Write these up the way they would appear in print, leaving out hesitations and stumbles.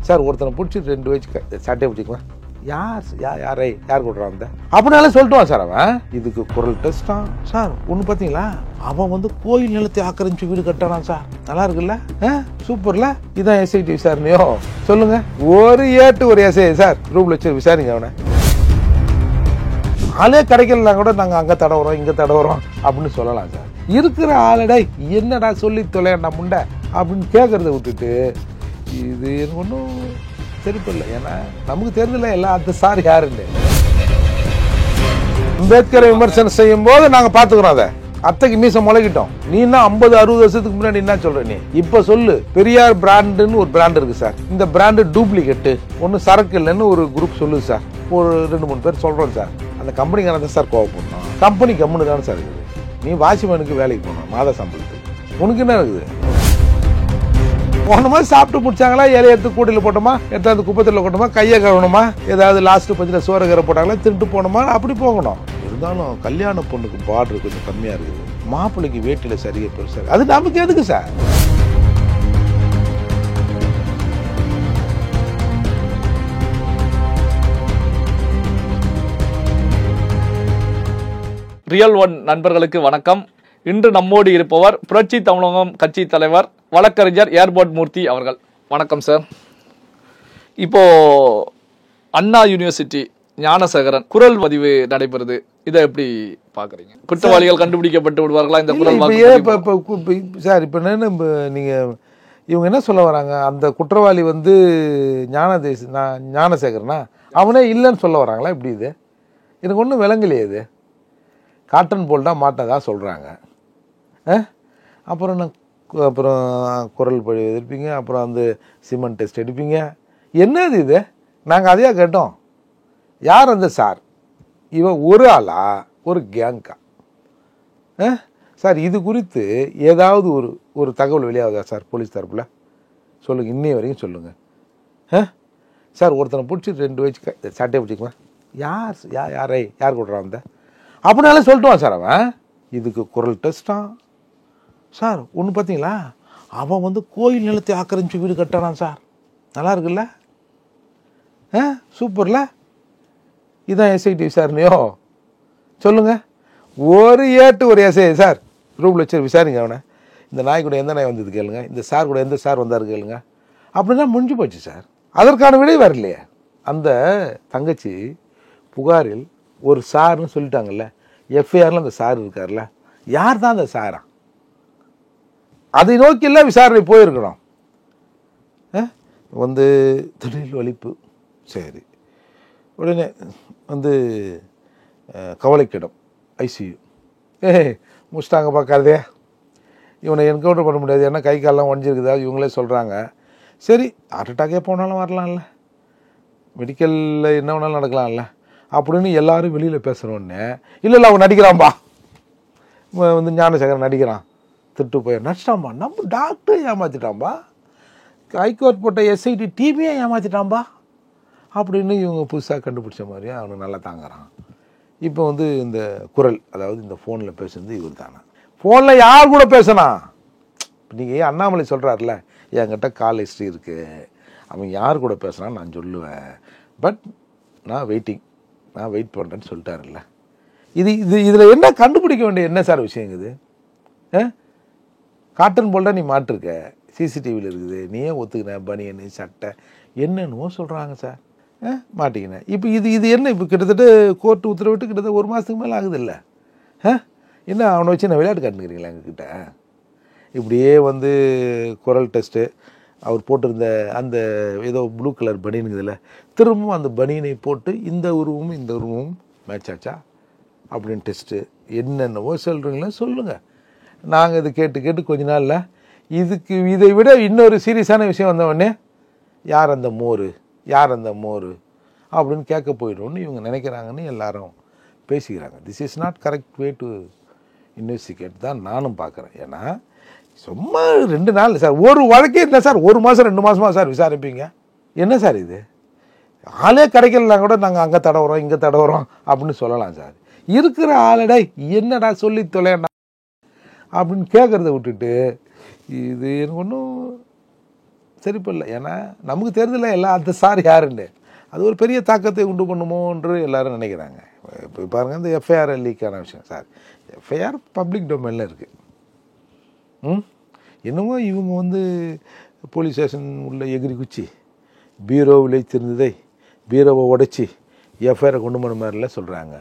Sir ஒருத்தனை பிடிச்சி 2 வச்சு சட்டையை பிடிச்சிக்குவேன். யார் கொடுறான் அந்த அப்படினாலும் சொல்லிட்டுவான் சார். அவன் இதுக்கு குரல் டெஸ்டா சார். ஒண்ணு பாத்தீங்களா, அவன் கோயில் நிலத்தை ஆக்கிரமிச்சு வீடு கட்டானான் சார். நல்லா இருக்குல்ல, சூப்பர்ல. இதான் எஸ்ஐடி விசாரணையோ சொல்லுங்க. ஒரு ஒரு எஸ்ஐ சார் ரூம்ல வச்சு விசாரிங்க அவனை. ஆளே கிடைக்கலாம் கூட நாங்க அங்க தடவுறோம் இங்க தடவுறோம் அப்படின்னு சொல்லலாம் சார். இருக்கிற ஆளடை என்னடா சொல்லி தொலைடா முண்டை அப்படின்னு கேட்கறத விட்டுட்டு இது எனக்கு ஒன்றும் சரிப்பில்லை. ஏன்னா நமக்கு தெரிஞ்சல எல்லாம் அந்த சார் யாருன்னு. அம்பேத்கரை விமர்சனம் செய்யும் போது நாங்க பாத்துக்கிறோம். அதை அத்தைக்கு மீசம் முளைக்கிட்டோம். நீ என்ன 50-60 வருஷத்துக்கு முன்னாடி என்ன சொல்ற நீ இப்ப சொல்லு. பெரியார் பிராண்டுன்னு ஒரு பிராண்ட் இருக்கு சார். இந்த பிராண்டு டூப்ளிகேட் ஒன்னு சரக்கு இல்லைன்னு ஒரு குரூப் சொல்லுது சார். ஒரு 2-3 பேர் சொல்றோம் சார். அந்த கம்பெனிக்கான சார் கோவப்படணும். கம்பெனி கம்முனு தானே சார் இருக்குது. நீ வாட்ச்மேனுக்கு வேலைக்கு போகணும் மாத சம்பளத்துக்கு. உனக்கு என்ன இருக்குது? போன மாதிரி சாப்பிட்டு முடிச்சாங்களா, இலையை எடுத்து கூடையில் போட்டோமா, எடுத்தாந்து குப்பத்தில் கொட்டோமா, கையை கழுவணுமா, ஏதாவது லாஸ்ட் பட்சத்தில் சோறுகரை போட்டாங்களா, திருட்டு போனோமா, அப்படி போகணும். இருந்தாலும் கல்யாண பொண்ணுக்கு பார்டர் கொஞ்சம் கம்மியா இருக்குது. மாப்பிள்ளைக்கு வேட்டில சரியா பெருசா. அது நமக்கு எதுக்கு சார்? ரியல் ஒன் நண்பர்களுக்கு வணக்கம். இன்று நம்மோடு இருப்பவர் புரட்சி தமிழகம் கட்சி தலைவர் வழக்கறிஞர் ஏர்போர்ட் மூர்த்தி அவர்கள். வணக்கம் சார். இப்போ அண்ணா யூனிவர்சிட்டி ஞானசேகரன் குரல் பதிவு நடைபெறுது. இதை எப்படி பாக்குறீங்க? குற்றவாளிகள் கண்டுபிடிக்கப்பட்டு விடுவார்களா இந்த குரல் சார்? இப்ப நீங்க இவங்க என்ன சொல்ல வராங்க? அந்த குற்றவாளி ஞானசேகரனா அவனே இல்லைன்னு சொல்ல வராங்களா? இப்படி இது எனக்கு ஒன்றும் விளங்கலையே. இது காட்டன் போல் தான் மாட்டதா சொல்கிறாங்க. அப்புறம் குரல் பதிவு எடுப்பீங்க, அப்புறம் சிமெண்ட் டெஸ்ட் எடுப்பீங்க. என்னது இது? நாங்கள் அதையா கேட்டோம். யார் அந்த சார்? இவன் ஒரு ஆளா ஒரு கேங்கா சார்? இது குறித்து ஏதாவது ஒரு தகவல் வெளியாகுதா சார் போலீஸ் தரப்புல? சொல்லுங்கள், இன்னைய வரைக்கும் சொல்லுங்கள் சார். ஒருத்தனை பிடிச்சி 2 வச்சு சட்டையை பிடிச்சிக்குவேன். யார் கொடுறான் அந்த அப்படினாலும் சொல்லிட்டுவான் சார். அவன் இதுக்கு குரல் டெஸ்டா சார். ஒன்று பார்த்தீங்களா, அவன் கோயில் நிலத்தை ஆக்கிரமிச்சு வீடு கட்டானான் சார். நல்லா இருக்குல்ல, சூப்பர்ல. இதான் எஸ்ஐடி விசாரணையோ சொல்லுங்க. ஒரு எஸ்ஐ சார் ரூம்ல வச்சு விசாரிங்க அவனை. இந்த நாய் கூட எந்த நாய் வந்தது கேளுங்க, இந்த சார் கூட எந்த சார் வந்தாரு கேளுங்க. அப்படின்னா முடிஞ்சு போச்சு சார். அதற்கான விடை வரலையே. அந்த தங்கச்சி புகாரில் ஒரு சார்னு சொல்லிட்டாங்கல்ல, எஃப்ஐஆர்ல அந்த சார் இருக்கார்ல, யார் தான் அந்த சாரா? அதை நோக்கி எல்லாம் விசாரணை போயிருக்கிறோம். தொழில் வலிப்பு சரி, உடனே கவலைக்கிடம் ஐசியூ முடிச்சிட்டாங்க. பார்க்காதே, இவனை என்கவுண்டர் பண்ண முடியாது, ஏன்னா கை காலெலாம் உடஞ்சிருக்குதா இவங்களே சொல்கிறாங்க. சரி, ஹார்ட் அட்டாக்கே போனாலும் வரலாம்ல, மெடிக்கலில் என்ன வேணாலும் நடக்கலாம்ல அப்படின்னு எல்லாரும் வெளியில் பேசுகிறோன்னே, இல்லை அவன் நடிக்கிறான்பா, ஞானசேகரன் நடிக்கிறான், திட்டு போய் நடிச்சிட்டான்பா, நம்ம டாக்டரை ஏமாற்றிட்டான்பா, ஹைகோர்ட் போட்ட எஸ்ஐடி டீமையே ஏமாற்றிட்டான்பா அப்படின்னு இவங்க புதுசாக கண்டுபிடிச்ச மாதிரியும் அவனுக்கு நல்லா தாங்குறான். இப்போ இந்த குரல், அதாவது இந்த ஃபோனில் பேசுறது இவர் தானே. ஃபோனில் யார் கூட பேசினா? நீங்கள் அண்ணாமலை சொல்கிறாருல, என்கிட்ட கால் ஹிஸ்ட்ரி இருக்குது, அவன் யார் கூட பேசுனான்னு நான் சொல்லுவேன், பட் நான் வெயிட் பண்ணுறேன்னு சொல்லிட்டாருல்ல. இதில் என்ன கண்டுபிடிக்க வேண்டிய என்ன சார் விஷயங்குது? காட்டன் போல்டா நீ மாட்டிருக்க, சிசிடிவியில் இருக்குது, நீயே ஒத்துக்கின, பனியனு சட்டை என்னென்னவோ சொல்கிறாங்க சார், மாட்டிக்கினேன். இப்போ இது என்ன? இப்போ கிட்டத்தட்ட கோர்ட்டு உத்தரவிட்டு கிட்டத்தட்ட 1 மாதத்துக்கு மேலே ஆகுது இல்லை? என்ன அவனை வச்சு நான் விளையாட்டு காட்டுங்கிறீங்களா எங்ககிட்ட? இப்படியே குரல் டெஸ்ட்டு, அவர் போட்டிருந்த அந்த ஏதோ ப்ளூ கலர் பனியனுங்குதில்ல, திரும்பவும் அந்த பனியனை போட்டு இந்த உருவமும் மேட்ச் ஆச்சா அப்படின்னு டெஸ்ட்டு என்னென்னவோ சொல்கிறீங்களா சொல்லுங்கள். நாங்கள் இது கேட்டு கொஞ்ச நாளில் இதை விட இன்னொரு சீரியஸான விஷயம் வந்தவொடனே யார் அந்த மோர் அப்படின்னு கேட்க போயிடும்னு இவங்க நினைக்கிறாங்கன்னு எல்லாரும் பேசிக்கிறாங்க. This is not correct way to investigate தான் நானும் பார்க்குறேன். ஏன்னா சும்மா 2 நாள் சார், ஒரு வழக்கே இல்லை சார், 1 மாதம் 2 மாதமாக சார் விசாரிப்பீங்க. என்ன சார் இது? ஆளே கிடைக்கலாம் கூட நாங்கள் அங்கே தடவுறோம் இங்கே தடவுறோம் அப்படின்னு சொல்லலாம் சார். இருக்கிற ஆளடை என்னடா சொல்லி தொலைடா அப்படின்னு கேட்குறத விட்டுட்டு இது எனக்கு ஒன்றும் சரிப்பில்லை. ஏன்னா நமக்கு தெரிஞ்சல எல்லாம் அந்த சார் யாருன்னு. அது ஒரு பெரிய தாக்கத்தை உண்டு பண்ணுமோன்று எல்லாரும் நினைக்கிறாங்க. இப்போ பாருங்கள், இந்த எஃப்ஐஆர் லீக்கான விஷயம் சார். எஃப்ஐஆர் பப்ளிக் டொமைனில் இருக்குது. என்னமோ இவங்க வந்து போலீஸ் ஸ்டேஷன் உள்ள எகிரி குச்சி பீரோவில் திருந்ததை பீரோவை உடைச்சி எஃப்ஐஆரை கொண்டு போன மாதிரிலாம் சொல்கிறாங்க.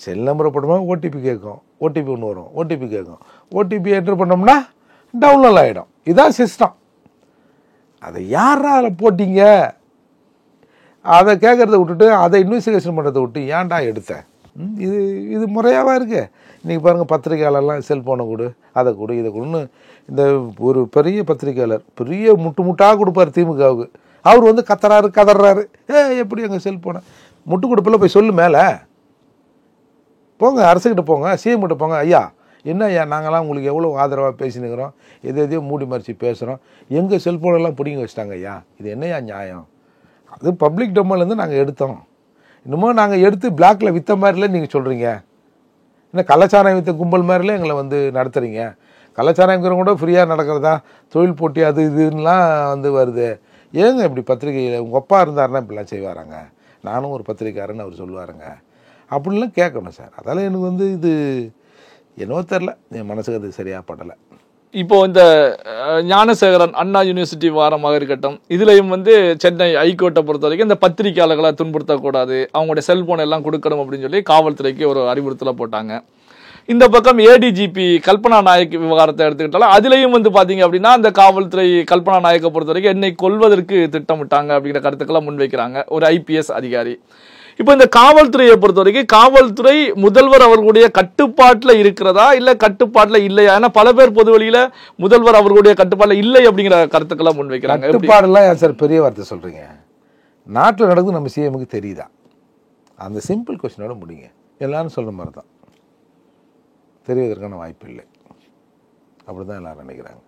செல் நம்பரை போட்டோம்னா ஓடிபி கேட்கும், ஓடிபி ஒன்று வரும், ஓடிபி கேட்கும், ஓடிபி என்ட்ரு பண்ணோம்னா டவுன்லோட் ஆகிடும். இதுதான் சிஸ்டம். அதை யாரா அதில் போட்டிங்க, அதை கேட்குறத விட்டுட்டு அதை இன்வெஸ்டிகேஷன் பண்ணுறதை விட்டு ஏன்டா எடுத்தேன்? இது முறையாகவா இருக்குது? இன்றைக்கி பாருங்கள், பத்திரிக்கையாளர்லாம் செல்ஃபோனை கொடு, அதை கொடு, இதை கொடுன்னு இந்த ஒரு பெரிய பத்திரிக்கையாளர் பெரிய முட்டாக கொடுப்பார் திமுகவுக்கு. அவர் வந்து கதறாரு, எப்படி எங்கள் செல்ஃபோனை முட்டு கொடுப்பில் போய் சொல்லு, மேலே போங்க, அரசுக்கிட்ட போங்க, சிஎம் கிட்ட போங்க. ஐயா என்ன ஐயா, நாங்களாம் உங்களுக்கு எவ்வளோ ஆதரவாக பேசினுக்கிறோம், எதையோ மூடி மறைச்சி பேசுகிறோம், எங்கள் செல்ஃபோனெல்லாம் பிடிங்கி வச்சிட்டாங்க ஐயா, இது என்னையா நியாயம்? அது பப்ளிக் டொமைன்லேருந்து நாங்கள் எடுத்தோம், இன்னமும் நாங்கள் எடுத்து பிளாக்கில் விற்ற மாதிரில நீங்கள் சொல்கிறீங்க. இன்னும் கள்ளச்சாராயம் விற்ற கும்பல் மாதிரில எங்களை வந்து நடத்துகிறீங்க. கள்ளச்சாராயம் கூட ஃப்ரீயாக நடக்கிறதா, தொழில் போட்டி அது இதுன்னெலாம் வந்து வருது. ஏங்க இப்படி பத்திரிகையில் உங்கள் அப்பா இருந்தாருன்னா இப்படிலாம் செய்வாராங்க? நானும் ஒரு பத்திரிக்காரன்னு அவர் சொல்லுவாருங்க அப்படின்லாம் கேட்கணும் சார். அதால் எனக்கு வந்து இது என்னவோ தெரில, என் மனசுக்கு அது சரியாக படலை. இப்போ இந்த ஞானசேகரன் அண்ணா யூனிவர்சிட்டி வாரமாக இருக்கட்டும், இதுலையும் வந்து சென்னை ஹைகோர்ட்டை பொறுத்த வரைக்கும் இந்த பத்திரிகையாளர்களை துன்புறுத்தக்கூடாது, அவங்களுடைய செல்போன் எல்லாம் கொடுக்கணும் அப்படின்னு சொல்லி காவல்துறைக்கு ஒரு அறிவுறுத்தலை போட்டாங்க. இந்த பக்கம் ஏடிஜிபி கல்பனா நாயக் விவகாரத்தை எடுத்துக்கிட்டாலும் அதுலேயும் வந்து பார்த்தீங்க அப்படின்னா அந்த காவல்துறை கல்பனா நாயக்கை பொறுத்த வரைக்கும் என்னை கொல்வதற்கு திட்டமிட்டாங்க அப்படிங்கிற கருத்துக்கெல்லாம் முன்வைக்கிறாங்க ஒரு ஐபிஎஸ் அதிகாரி. இப்போ இந்த காவல்துறையை பொறுத்த வரைக்கும் காவல்துறை முதல்வர் அவர்களுடைய கட்டுப்பாட்டில் இருக்கிறதா இல்லை கட்டுப்பாட்டில் இல்லையா? ஏன்னா பல பேர் பொது வழியில முதல்வர் அவர்களுடைய கட்டுப்பாட்டில் இல்லை அப்படிங்கிற கருத்துக்கெல்லாம் முன்வைக்கிறாங்க. கட்டுப்பாடுலாம் ஏன் சார் பெரிய வார்த்தை சொல்றீங்க? நாட்டில் நடக்குது நம்ம சிஎமுக்கு தெரியுதா? அந்த சிம்பிள் கொஸ்டினோட முடிங்க. எல்லாரும் சொல்ற மாதிரி தான், தெரிவதற்கான வாய்ப்பு இல்லை. அப்படி தான் எல்லாரும் நினைக்கிறாங்க.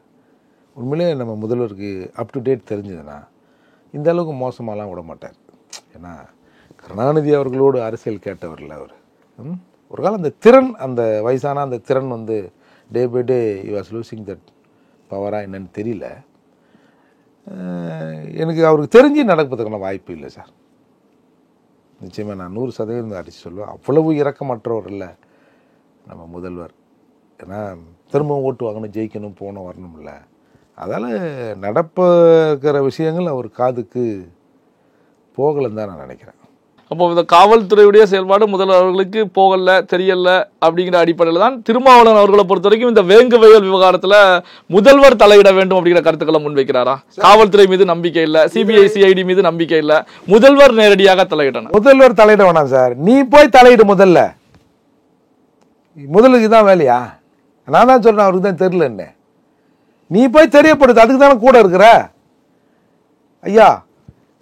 உண்மையிலே நம்ம முதல்வருக்கு அப் டு டேட் தெரிஞ்சதுன்னா இந்த அளவுக்கு மோசமாலாம் விட மாட்டார். ஏன்னா கருணாநிதி அவர்களோடு அரசியல் கேட்டவர்ல அவர். ஒரு காலம் அந்த திறன், அந்த வயசான அந்த திறன் வந்து day by day you was losing that பவராக என்னன்னு தெரியல. எனக்கு அவருக்கு தெரிஞ்சு நடப்பதுக்கான வாய்ப்பு இல்லை சார். நிச்சயமாக நான் 100% அடித்து சொல்லுவேன். அவ்வளவு இரக்கமற்றவர் இல்லை நம்ம முதல்வர். ஏன்னா திரும்பவும் ஓட்டு வாங்கணும், ஜெயிக்கணும், போகணும், வரணும் இல்லை. அதால் நடப்புகிற விஷயங்கள் அவர் காதுக்கு போகலன்னு தான் நான் நினைக்கிறேன். அப்போ இந்த காவல்துறையுடைய செயல்பாடு முதல்வர் அவர்களுக்கு போகல, தெரியல அப்படிங்கிற அடிப்படையில் தான் திருமாவளவன் அவர்களை பொறுத்த வரைக்கும் இந்த வேங்கு வயல் விவகாரத்தில் முதல்வர் தலையிட வேண்டும் அப்படிங்கிற கருத்துக்களை முன்வைக்கிறாரா? காவல்துறை மீது நம்பிக்கை இல்லை, சிபிஐ சிஐடி மீது நம்பிக்கை இல்லை, முதல்வர் நேரடியாக தலையிடணும். முதல்வர் தலையிட வேணாம் சார், நீ போய் தலையிடு. முதலுக்கு தான் வேலையா? நான் தான் சொல்றேன், அவருக்கு தான் தெரியல என்ன. நீ போய் தெரியப்படுது, அதுக்கு தானே கூட இருக்கிற. ஐயா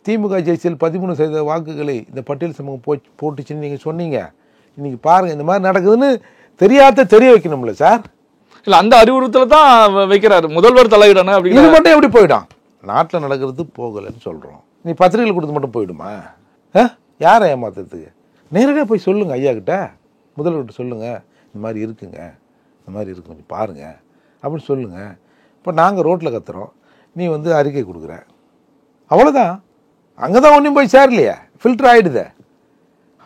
திமுக ஜெயிச்சில் 13% வாக்குகளை இந்த பட்டியல் சமூகம் போட்டுச்சுன்னு நீங்கள் சொன்னீங்க. இன்னைக்கு பாருங்கள் இந்த மாதிரி நடக்குதுன்னு தெரிய வைக்கணும்ல சார். இல்லை, அந்த அறிவுறுத்தல் தான் வைக்கிறாரு, முதல்வர் தலையிடணும் அப்படின்னு. இது மட்டும் எப்படி போயிடும்? நாட்டில் நடக்கிறது போகலைன்னு சொல்கிறோம், நீ பத்திரிகையில் கொடுத்து மட்டும் போயிடுமா? யாரை ஏமாத்துறதுக்கு? நேரடியாக போய் சொல்லுங்கள் ஐயா கிட்ட, முதல்வர்கிட்ட சொல்லுங்கள், இந்த மாதிரி இருக்குங்க, இந்த மாதிரி இருக்கு, கொஞ்சம் பாருங்கள் அப்படின்னு சொல்லுங்கள். இப்போ நாங்கள் ரோட்டில் கத்துறோம், நீ வந்து அறிக்கை கொடுக்குற, அவ்வளோதான். அங்கே தான் ஒன்றும் போய் சேரலையே, ஃபில்டர் ஆகிடுதே.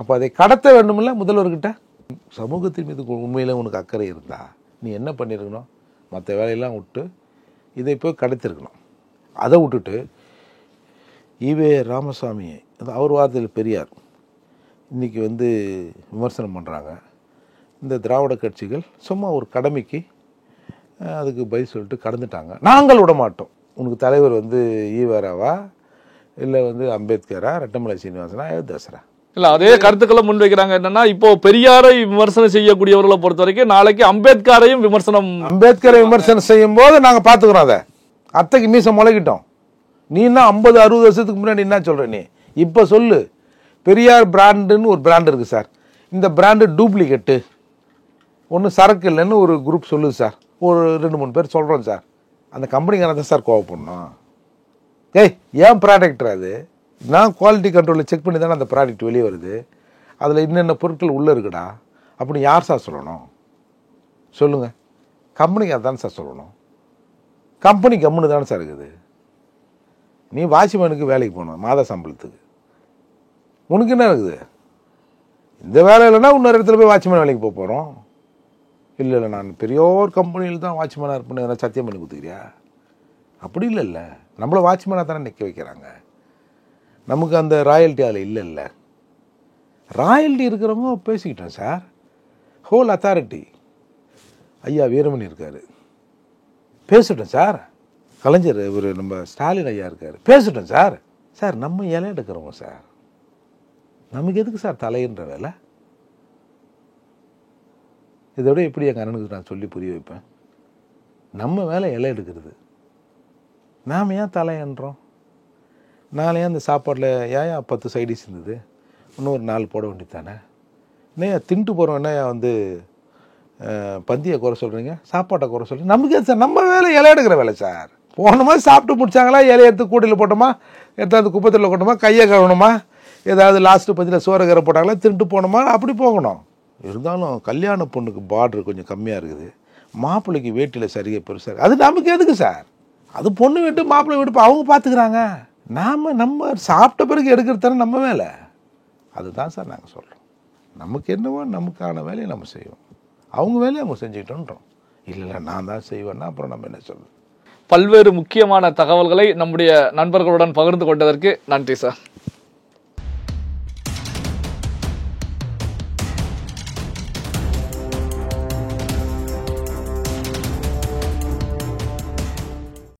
அப்போ அதை கடத்த வேண்டுமில்ல முதல்வர்கிட்ட. சமூகத்தின் மீது உண்மையில் உனக்கு அக்கறை இருந்தா நீ என்ன பண்ணியிருக்கணும்? மற்ற வேலையெல்லாம் விட்டு இதை போய் கடத்திருக்கணும். அதை விட்டுட்டு ஈவே ராமசாமி, அவர் வார்த்தையில் பெரியார் இன்றைக்கி வந்து விமர்சனம் பண்ணுறாங்க. இந்த திராவிட கட்சிகள் சும்மா ஒரு கடமைக்கு அதுக்கு பதில் சொல்லிட்டு கடந்துட்டாங்க. நாங்கள் விட மாட்டோம். உனக்கு தலைவர் வந்து ஈவேராவா இல்லை வந்து அம்பேத்கரா, ரெட்டமலை சீனிவாசனா, அயோத்தியாசரா? இல்லை, அதே கருத்துக்களை முன்வைக்கிறாங்க. என்னன்னா இப்போ பெரியாரை விமர்சனம் செய்யக்கூடியவர்களை பொறுத்த வரைக்கும் நாளைக்கு அம்பேத்கரையும் அம்பேத்கரை விமர்சனம் செய்யும் போது நாங்கள் பார்த்துக்கிறோம். அதை அத்தைக்கு மீசம் முளைக்கிட்டோம். நீ என்ன 50-60 வருஷத்துக்கு முன்னாடி என்ன சொல்ற? நீ இப்போ சொல்லு. பெரியார் பிராண்டுன்னு ஒரு பிராண்ட் இருக்குது சார், இந்த பிராண்டு டூப்ளிகேட்டு, ஒன்றும் சரக்கு இல்லைன்னு ஒரு குரூப் சொல்லுது சார். ஒரு 2-3 பேர் சொல்கிறோம் சார். அந்த கம்பெனிக்கான தான் சார் கோவப்படணும். ஏன் ப்ராடக்டர் அது? நான் குவாலிட்டி கண்ட்ரோலில் செக் பண்ணி தானே அந்த ப்ராடக்ட் வெளியே வருது. அதில் என்னென்ன பொருட்கள் உள்ளே இருக்குடா அப்படி யார் சார் சொல்லணும்? சொல்லுங்கள். கம்பெனிக்கு அதானே சார் சொல்லணும். கம்பெனி கம்முன்னு தானே சார் இருக்குது. நீ வாட்ச்மேனுக்கு வேலைக்கு போகணும் மாத சம்பளத்துக்கு. உனக்கு என்ன இருக்குது? இந்த வேலை இல்லைன்னா இன்னொரு இடத்துல போய் வாட்ச்மேன் வேலைக்கு போக போகிறோம். இல்லை நான் பெரியோர் கம்பெனியில் தான் வாட்ச்மேனாக இருப்பேன்னு சத்தியம் பண்ணி கொடுத்துக்கிறியா? அப்படி இல்லைல்ல, நம்மளை வாட்ச்மேனாக தானே நிற்க வைக்கிறாங்க. நமக்கு அந்த ராயல்ட்டி அதில் இல்லைல்ல. ராயல்ட்டி இருக்கிறவங்க பேசிக்கிட்டோம் சார். ஹோல் அத்தாரிட்டி ஐயா வீரமணி இருக்கார், பேசிட்டோம் சார். கலைஞர் இவர் நம்ம ஸ்டாலின் ஐயா இருக்கார், பேசிட்டோம் சார். சார் நம்ம இலை எடுக்கிறோங்க சார், நமக்கு எதுக்கு சார் தலைன்ற வேலை? இதோட எப்படி எங்கள் அண்ணனுக்கு நான் சொல்லி புரிய வைப்பேன்? நம்ம வேலை இலை எடுக்கிறது, நாம் ஏன் தலையன்றோம்? நாளையே அந்த சாப்பாட்டில் ஏன் 10 சைடிஸ் இருந்தது, இன்னொரு 4 போட வேண்டியது தானே? என்னையா தின்ட்டு போகிறோம், என்னையா வந்து பந்தியை குறை சொல்கிறீங்க, சாப்பாட்டை குறை சொல்கிறீங்க? நமக்கு எது சார்? நம்ம வேலை இலை எடுக்கிற வேலை சார். போனோமா, சாப்பிட்டு முடிச்சாங்களா, இலையை எடுத்து கூடையில் போட்டோமா, எடுத்தாந்து குப்பத்தில் கொட்டோமா, கையை கழுவணுமா, ஏதாவது லாஸ்ட்டு பற்றியில் சோறகரை போட்டாங்களா, திருட்டு போகணுமா, அப்படி போகணும். இருந்தாலும் கல்யாண பொண்ணுக்கு பார்டர் கொஞ்சம் கம்மியாக இருக்குது, மாப்பிள்ளைக்கு வேட்டியில் சரியாக பெருசாக, அது நமக்கு எதுக்கு சார்? அது பொண்ணு வீட்டு மாப்பிள்ளை வீட்டு அவங்க பார்த்துக்கிறாங்க. நம்ம சாப்பிட்ட பிறகு எடுக்கிறது தானே நம்ம வேலை. அதுதான் சார் நாங்கள் சொல்கிறோம். நமக்கு என்னவோ நமக்கான வேலையை நம்ம செய்வோம், அவங்க வேலையை அவங்க செஞ்சுக்கிட்டோன்றோம். இல்லை நான் தான் செய்வேன்னா அப்புறம் நம்ம என்ன சொல்லுவோம்? பல்வேறு முக்கியமான தகவல்களை நம்முடைய நண்பர்களுடன் பகிர்ந்து கொண்டதற்கு நன்றி சார்.